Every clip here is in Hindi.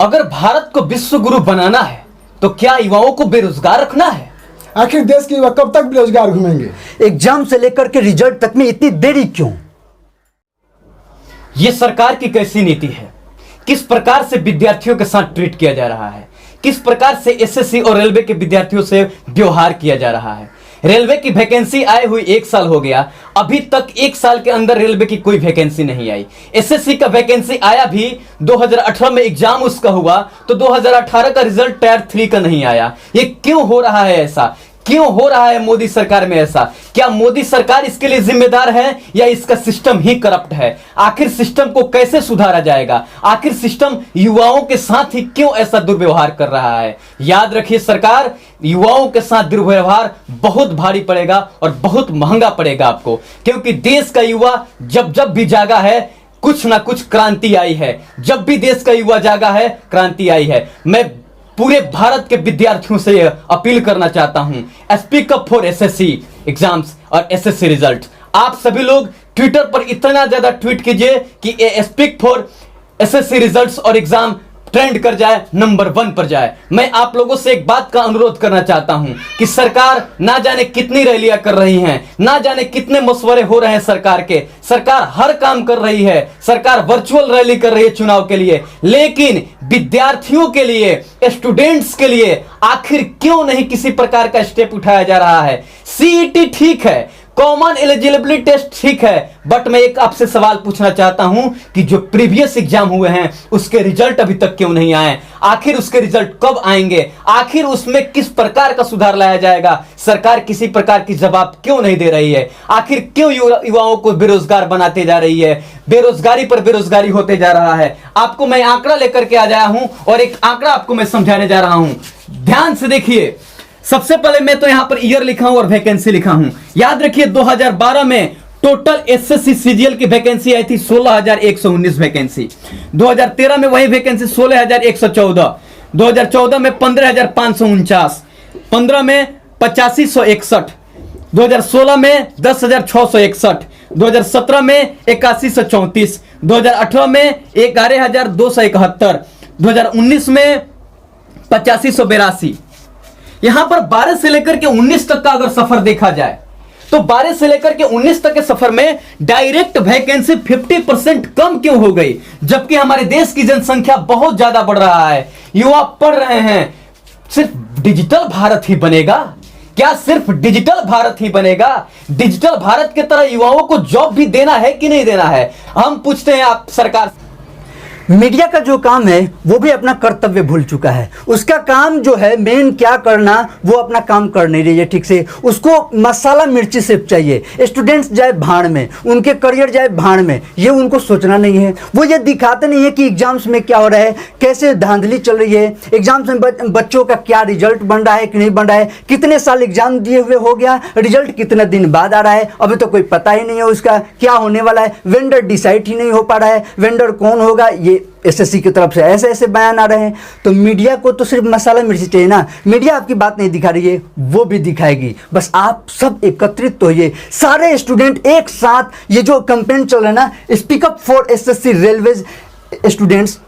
अगर भारत को विश्व गुरु बनाना है तो क्या युवाओं को बेरोजगार रखना है? आखिर देश के युवा कब तक बेरोजगार घूमेंगे? एग्जाम से लेकर के रिजल्ट तक में इतनी देरी क्यों? ये सरकार की कैसी नीति है? किस प्रकार से विद्यार्थियों के साथ ट्रीट किया जा रहा है? किस प्रकार से एसएससी और रेलवे के विद्यार्थियों से व्यवहार किया जा रहा है? रेलवे की वैकेंसी आए हुई 1 साल हो गया, अभी तक 1 साल के अंदर रेलवे की कोई वैकेंसी नहीं आई। एसएससी का वैकेंसी आया भी 2018 में, एग्जाम उसका हुआ तो 2018 का रिजल्ट टायर 3 का नहीं आया। ये क्यों हो रहा है ऐसा? क्यों हो रहा है मोदी सरकार में ऐसा? क्या मोदी सरकार इसके लिए जिम्मेदार है या इसका सिस्टम ही करप्ट है? आखिर सिस्टम को कैसे सुधारा जाएगा? आखिर सिस्टम युवाओं के साथ ही क्यों ऐसा दुर्व्यवहार कर रहा है? याद रखिए सरकार, युवाओं के साथ दुर्व्यवहार बहुत भारी पड़ेगा और बहुत महंगा पड़ेगा आपको, क्योंकि देश का युवा जब जब भी जागा है कुछ ना कुछ क्रांति आई है। जब भी देश का युवा जागा है क्रांति आई है। मैं पूरे भारत के विद्यार्थियों से अपील करना चाहता हूं, speak up for SSC exams और एसएससी रिजल्ट। आप सभी लोग ट्विटर पर इतना ज्यादा ट्वीट कीजिए कि स्पीक फॉर एसएससी रिजल्ट्स और एग्जाम ट्रेंड कर जाए, नंबर 1 पर जाए। मैं आप लोगों से एक बात का अनुरोध करना चाहता हूं कि सरकार ना जाने कितनी रैलियां कर रही हैं, ना जाने कितने मशवरे हो रहे हैं सरकार के। सरकार हर काम कर रही है, सरकार वर्चुअल रैली कर रही है चुनाव के लिए, लेकिन विद्यार्थियों के लिए, स्टूडेंट्स के लिए आखिर क्यों नहीं किसी प्रकार का स्टेप उठाया जा रहा है? सीईटी ठीक है, कॉमन एलिजिबिलिटी टेस्ट ठीक है, बट मैं एक आपसे सवाल पूछना चाहता हूं कि जो प्रीवियस एग्जाम हुए हैं उसके रिजल्ट अभी तक क्यों नहीं आए? आखिर उसके रिजल्ट कब आएंगे? आखिर उसमें किस प्रकार का सुधार लाया जाएगा? सरकार किसी प्रकार की जवाब क्यों नहीं दे रही है? आखिर क्यों युवाओं को बेरोजगार बनाते जा रही है? बेरोजगारी पर बेरोजगारी होते जा रहा है। आपको मैं आंकड़ा लेकर के आ जाया हूं और एक आंकड़ा आपको मैं समझाने जा रहा हूं, ध्यान से देखिए। सबसे पहले मैं तो यहां पर ईयर लिखा हूं और वैकेंसी लिखा हूं। याद रखिए 2012 में टोटल एसएससी सीजीएल की वैकेंसी आई थी 16,119 वैकेंसी। 2013 में वही वैकेंसी 16,114, 2014 में 15,549, 15 में 8561, 2016 में 10,661, 2017 में 8134, 2018 में 11,271, 2019 में 8582। यहां पर 12 से लेकर के 19 तक का अगर सफर देखा जाए तो 12 से लेकर के 19 तक के सफर में डायरेक्ट वैकेंसी 50% कम क्यों हो गई? जबकि हमारे देश की जनसंख्या बहुत ज्यादा बढ़ रहा है, युवा पढ़ रहे हैं। सिर्फ डिजिटल भारत ही बनेगा क्या? सिर्फ डिजिटल भारत ही बनेगा? डिजिटल भारत की तरह युवाओं को जॉब भी देना है कि नहीं देना है? हम पूछते हैं आप सरकार। मीडिया का जो काम है वो भी अपना कर्तव्य भूल चुका है। उसका काम जो है मेन क्या करना, वो अपना काम कर नहीं रही है ठीक से। उसको मसाला मिर्ची सिर्फ चाहिए। स्टूडेंट्स जाए भाड़ में, उनके करियर जाए भाड़ में, ये उनको सोचना नहीं है। वो ये दिखाते नहीं है कि एग्जाम्स में क्या हो रहा है, कैसे धांधली चल रही है, एग्जाम्स में बच्चों का क्या रिजल्ट बन रहा है कि नहीं बन रहा है, कितने साल एग्जाम दिए हुए हो गया, रिजल्ट कितने दिन बाद आ रहा है, अभी तो कोई पता ही नहीं है उसका क्या होने वाला है। वेंडर डिसाइड ही नहीं हो पा रहा है, वेंडर कौन होगा, ये एसएससी की तरफ से ऐसे ऐसे बयान आ रहे हैं। तो मीडिया को तो सिर्फ मसाला मिर्ची चाहिए ना। मीडिया आपकी बात नहीं दिखा रही है, वो भी दिखाएगी। बस आप सब एकत्रित तो होइए, सारे स्टूडेंट एक साथ। ये जो कैंपेन चल रहा है ना, speak up for SSC railways students,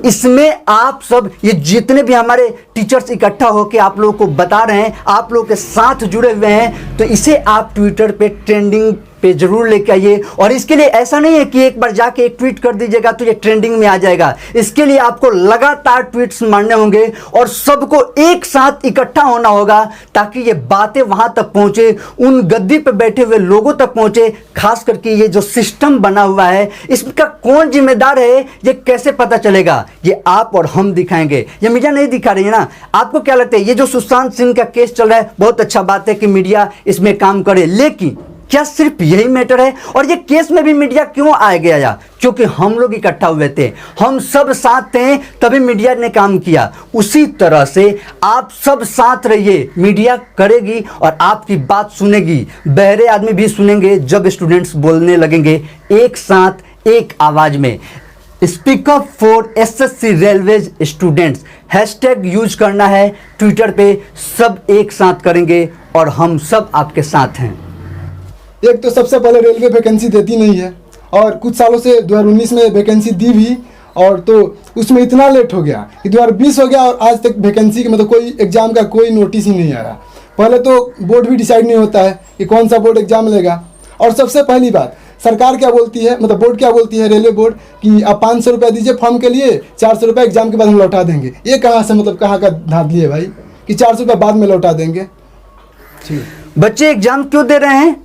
इसमें आप सब, ये जितने भी हमारे टीचर्स इकट्ठा होकर आप लोगों को बता रहे हैं, आप लोगों के साथ जुड़े हुए हैं, तो इसे आप ट्विटर पे ट्रेंडिंग पे जरूर लेके आइए। और इसके लिए ऐसा नहीं है कि एक बार जाके एक ट्वीट कर दीजिएगा तो ये ट्रेंडिंग में आ जाएगा। इसके लिए आपको लगातार ट्वीट्स मारने होंगे और सबको एक साथ इकट्ठा होना होगा, ताकि ये बातें वहां तक पहुंचे, उन गद्दी पे बैठे हुए लोगों तक पहुंचे। खास करके ये जो सिस्टम बना हुआ है, इसका कौन जिम्मेदार है, ये कैसे पता चलेगा? ये आप और हम दिखाएंगे, ये मीडिया नहीं दिखा रही है ना। आपको क्या लगता है, ये जो सुशांत सिंह का केस चल रहा है, बहुत अच्छा बात है कि मीडिया इसमें काम करे, लेकिन क्या सिर्फ यही मैटर है? और ये केस में भी मीडिया क्यों आ गया? क्योंकि हम लोग इकट्ठा हुए थे, हम सब साथ थे, तभी मीडिया ने काम किया। उसी तरह से आप सब साथ रहिए, मीडिया करेगी और आपकी बात सुनेगी। बहरे आदमी भी सुनेंगे जब स्टूडेंट्स बोलने लगेंगे एक साथ, एक आवाज में। Speak up for SSC railways students hashtag use करना है ट्विटर पे, सब एक साथ करेंगे और हम सब आपके साथ हैं। एक तो सबसे पहले रेलवे वैकेंसी देती नहीं है, और कुछ सालों से 2019 में वैकेंसी दी भी और तो उसमें इतना लेट हो गया कि 2020 हो गया और आज तक वैकेंसी का मतलब कोई एग्ज़ाम का कोई नोटिस ही नहीं आ रहा। पहले तो बोर्ड भी डिसाइड नहीं होता है कि कौन सा बोर्ड एग्ज़ाम लेगा। और सबसे पहली बात, सरकार क्या बोलती है, मतलब बोर्ड क्या बोलती है, रेलवे बोर्ड, कि आप 500 रुपया दीजिए फॉर्म के लिए, 400 रुपया एग्जाम के बाद हम लौटा देंगे। ये कहाँ से, मतलब कहाँ का धांधली है भाई कि 400 रुपया बाद में लौटा देंगे। ठीक, बच्चे एग्जाम क्यों दे रहे हैं?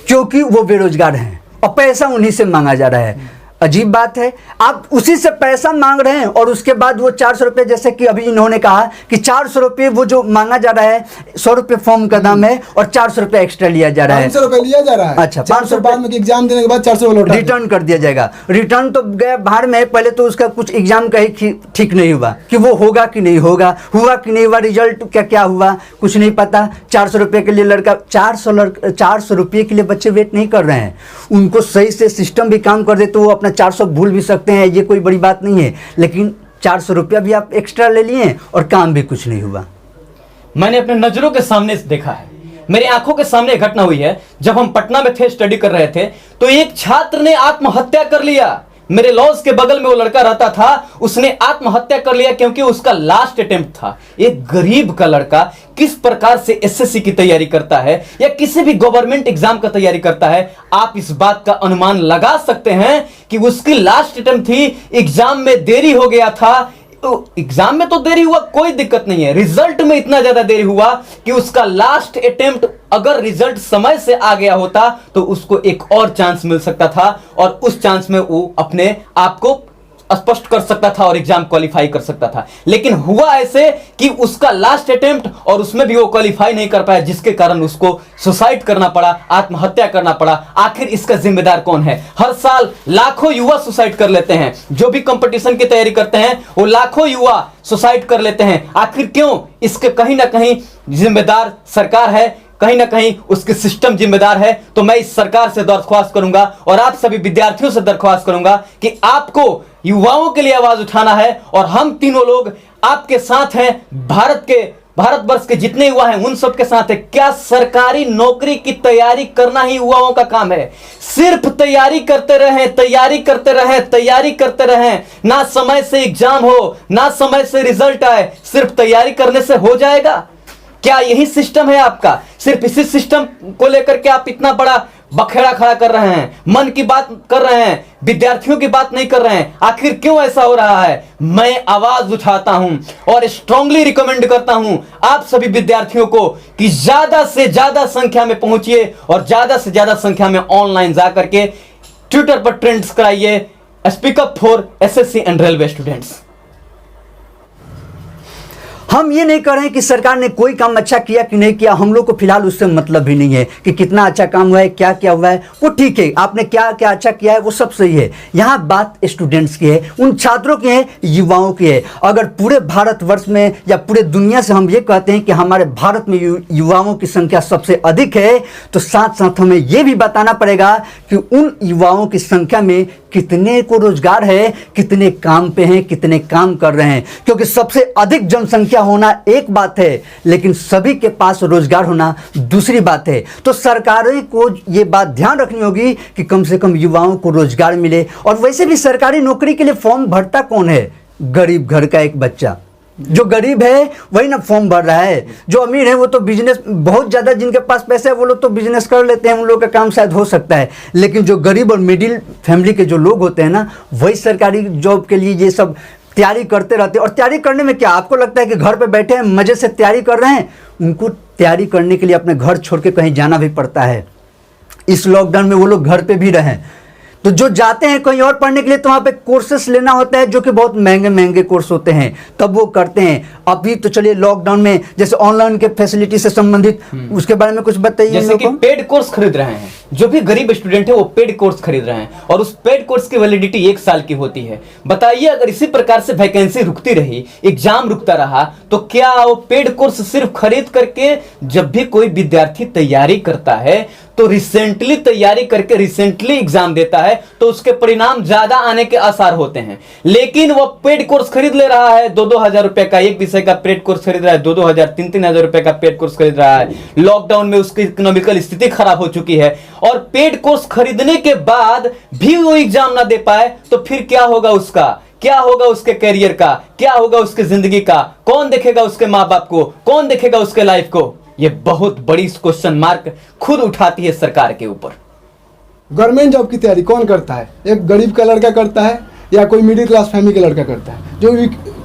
क्योंकि वो बेरोजगार हैं और पैसा उन्हीं से मांगा जा रहा है। अजीब बात है, आप उसी से पैसा मांग रहे हैं और उसके बाद वो 400 रुपये, जैसे कि अभी इन्होंने कहा कि 400 रुपये वो जो मांगा जा रहा है, 100 रुपये फॉर्म का दाम है और 400 रुपये एक्स्ट्रा लिया जा रहा है। 500 रुपये लिया जा रहा है। अच्छा, 500 बाद में एग्जाम देने के बाद 400 रुपये लौटा रिटर्न कर दिया जाएगा। रिटर्न तो गया बाहर में, पहले तो उसका कुछ एग्जाम का ही ठीक नहीं हुआ कि वो होगा कि नहीं होगा, हुआ कि नहीं हुआ, रिजल्ट क्या क्या हुआ कुछ नहीं पता। 400 रुपये के लिए लड़का 400 रुपये के लिए बच्चे वेट नहीं कर रहे हैं। उनको सही से सिस्टम भी काम कर दे तो वो अपना 400 भूल भी सकते हैं, ये कोई बड़ी बात नहीं है। लेकिन 400 रुपया भी आप एक्स्ट्रा ले लिए और काम भी कुछ नहीं हुआ। मैंने अपने नजरों के सामने देखा है, मेरी आंखों के सामने घटना हुई है। जब हम पटना में थे, स्टडी कर रहे थे, तो एक छात्र ने आत्महत्या कर लिया। मेरे लॉज के बगल में वो लड़का रहता था, उसने आत्महत्या कर लिया क्योंकि उसका लास्ट अटेम्प्ट था। एक गरीब का लड़का किस प्रकार से एसएससी की तैयारी करता है या किसी भी गवर्नमेंट एग्जाम का तैयारी करता है, आप इस बात का अनुमान लगा सकते हैं कि उसकी लास्ट अटेम्प्ट थी, एग्जाम में देरी हो गया था। तो एग्जाम में तो देरी हुआ, कोई दिक्कत नहीं है, रिजल्ट में इतना ज्यादा देरी हुआ कि उसका लास्ट अटेम्प्ट अगर रिजल्ट समय से आ गया होता तो उसको एक और चांस मिल सकता था और उस चांस में वो अपने आप को स्पष्ट कर सकता था और एग्जाम क्वालिफाई कर सकता था। लेकिन हुआ ऐसे कि उसका लास्ट अटेम्प्ट और उसमें भी वो क्वालिफाई नहीं कर पाया, जिसके कारण उसको सुसाइड करना पड़ा, आत्महत्या करना पड़ा। आखिर इसका जिम्मेदार कौन है? हर साल लाखों युवा सुसाइड कर लेते हैं, जो भी कंपटीशन की तैयारी करते हैं वो लाखों युवा सुसाइड कर लेते हैं। आखिर क्यों? इसके कहीं ना कहीं जिम्मेदार सरकार है, कहीं ना कहीं उसके सिस्टम जिम्मेदार है। तो मैं इस सरकार से दरख्वास्त करूंगा और आप सभी विद्यार्थियों से दरख्वास्त करूंगा कि आपको युवाओं के लिए आवाज उठाना है और हम तीनों लोग आपके साथ हैं। भारतवर्ष के जितने युवा हैं उन सबके साथ है। क्या सरकारी नौकरी की तैयारी करना ही युवाओं का काम है? सिर्फ तैयारी करते रहें, तैयारी करते रहें, तैयारी करते रहें, ना समय से एग्जाम हो, ना समय से रिजल्ट आए, सिर्फ तैयारी करने से हो जाएगा? क्या यही सिस्टम है आपका? सिर्फ इसी सिस्टम को लेकर के आप इतना बड़ा बखेड़ा खड़ा कर रहे हैं, मन की बात कर रहे हैं, विद्यार्थियों की बात नहीं कर रहे हैं। आखिर क्यों ऐसा हो रहा है? मैं आवाज उठाता हूं और स्ट्रांगली रिकमेंड करता हूं आप सभी विद्यार्थियों को कि ज्यादा से ज्यादा संख्या में पहुंचिए और ज्यादा से ज्यादा संख्या में ऑनलाइन जाकर के ट्विटर पर ट्रेंड्स कराइए, speak up for SSC and railway students. हम ये नहीं कह रहे हैं कि सरकार ने कोई काम अच्छा किया कि नहीं किया, हम लोग को फिलहाल उससे मतलब भी नहीं है कि कितना अच्छा काम हुआ है, क्या क्या हुआ है, वो ठीक है, आपने क्या क्या अच्छा किया है वो सब सही है। यहाँ बात स्टूडेंट्स की है, उन छात्रों की है, युवाओं की है। अगर पूरे भारतवर्ष में या पूरे दुनिया से हम ये कहते हैं कि हमारे भारत में युवाओं की संख्या सबसे अधिक है, तो साथ साथ हमें ये भी बताना पड़ेगा कि उन युवाओं की संख्या में कितने को रोजगार है, कितने काम पे हैं, कितने काम कर रहे हैं। क्योंकि सबसे अधिक जनसंख्या होना एक बात है, लेकिन सभी के पास रोजगार होना दूसरी बात है। तो सरकारों को ये बात ध्यान रखनी होगी कि कम से कम युवाओं को रोजगार मिले। और वैसे भी सरकारी नौकरी के लिए फॉर्म भरता कौन है? गरीब घर का एक बच्चा। जो गरीब है वही ना फॉर्म भर रहा है, जो अमीर है वो तो बिजनेस, बहुत ज़्यादा जिनके पास पैसे है वो लोग तो बिजनेस कर लेते हैं, उन लोगों का काम शायद हो सकता है। लेकिन जो गरीब और मिडिल फैमिली के जो लोग होते हैं ना, वही सरकारी जॉब के लिए ये सब तैयारी करते रहते हैं। और तैयारी करने में क्या आपको लगता है कि घर पे बैठे हैं मज़े से तैयारी कर रहे हैं? उनको तैयारी करने के लिए अपने घर छोड़ के कहीं जाना भी पड़ता है। इस लॉकडाउन में वो लोग घर पे भी रहें, तो जो जाते हैं कहीं और पढ़ने के लिए तो वहाँ पे कोर्सेस लेना होता है, जो कि बहुत महंगे महंगे कोर्स होते हैं, तब वो करते हैं। अभी तो चलिए लॉकडाउन में जैसे ऑनलाइन के फैसिलिटी से संबंधित उसके बारे में कुछ बताइए। जैसे कि पेड कोर्स खरीद रहे हैं, जो भी गरीब स्टूडेंट है वो पेड कोर्स खरीद रहे हैं और उस पेड कोर्स की वैलिडिटी 1 साल की होती है। बताइए, अगर इसी प्रकार से वैकेंसी रुकती रही, एग्जाम रुकता रहा, तो क्या वो पेड कोर्स सिर्फ खरीद करके जब भी कोई विद्यार्थी तैयारी करता है तो रिसेंटली तैयारी करके रिसेंटली एग्जाम देता है तो उसके परिणाम ज्यादा आने के आसार होते हैं। लेकिन वो पेड कोर्स खरीद ले रहा है 2-2 हजार रुपए का, एक विषय का पेड कोर्स खरीद रहा है 2-2 हजार 3-3 हजार रुपए का पेड कोर्स खरीद रहा है। लॉकडाउन में उसकी इकोनॉमिकल स्थिति खराब हो चुकी है और पेड कोर्स खरीदने के बाद भी वो एग्जाम ना दे पाए तो फिर क्या होगा उसका? क्या होगा उसके करियर का, क्या होगा उसकी जिंदगी का, कौन देखेगा उसके माँ बाप को, कौन देखेगा उसके लाइफ को? ये बहुत बड़ी क्वेश्चन मार्क खुद उठाती है सरकार के ऊपर। गवर्नमेंट जॉब की तैयारी कौन करता है? एक गरीब का लड़का करता है या कोई मिडिल क्लास फैमिली का लड़का करता है जो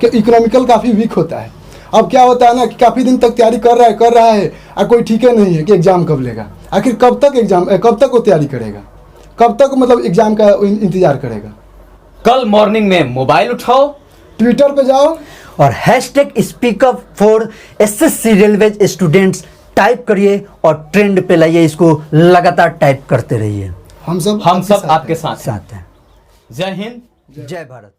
इकोनॉमिकल काफ़ी वीक होता है। अब क्या होता है ना कि काफ़ी दिन तक तैयारी कर रहा है और कोई ठीक है नहीं है कि एग्ज़ाम कब लेगा। आखिर कब तक वो तैयारी करेगा, कब तक मतलब एग्ज़ाम का इंतज़ार करेगा? कल मॉर्निंग में मोबाइल उठाओ, ट्विटर पे जाओ और #speakup for SSC railway students type करिए और ट्रेंड पे लाइए, इसको लगातार टाइप करते रहिए। हम सब आपके साथ हैं। साथ हैं। जय हिंद, जय भारत।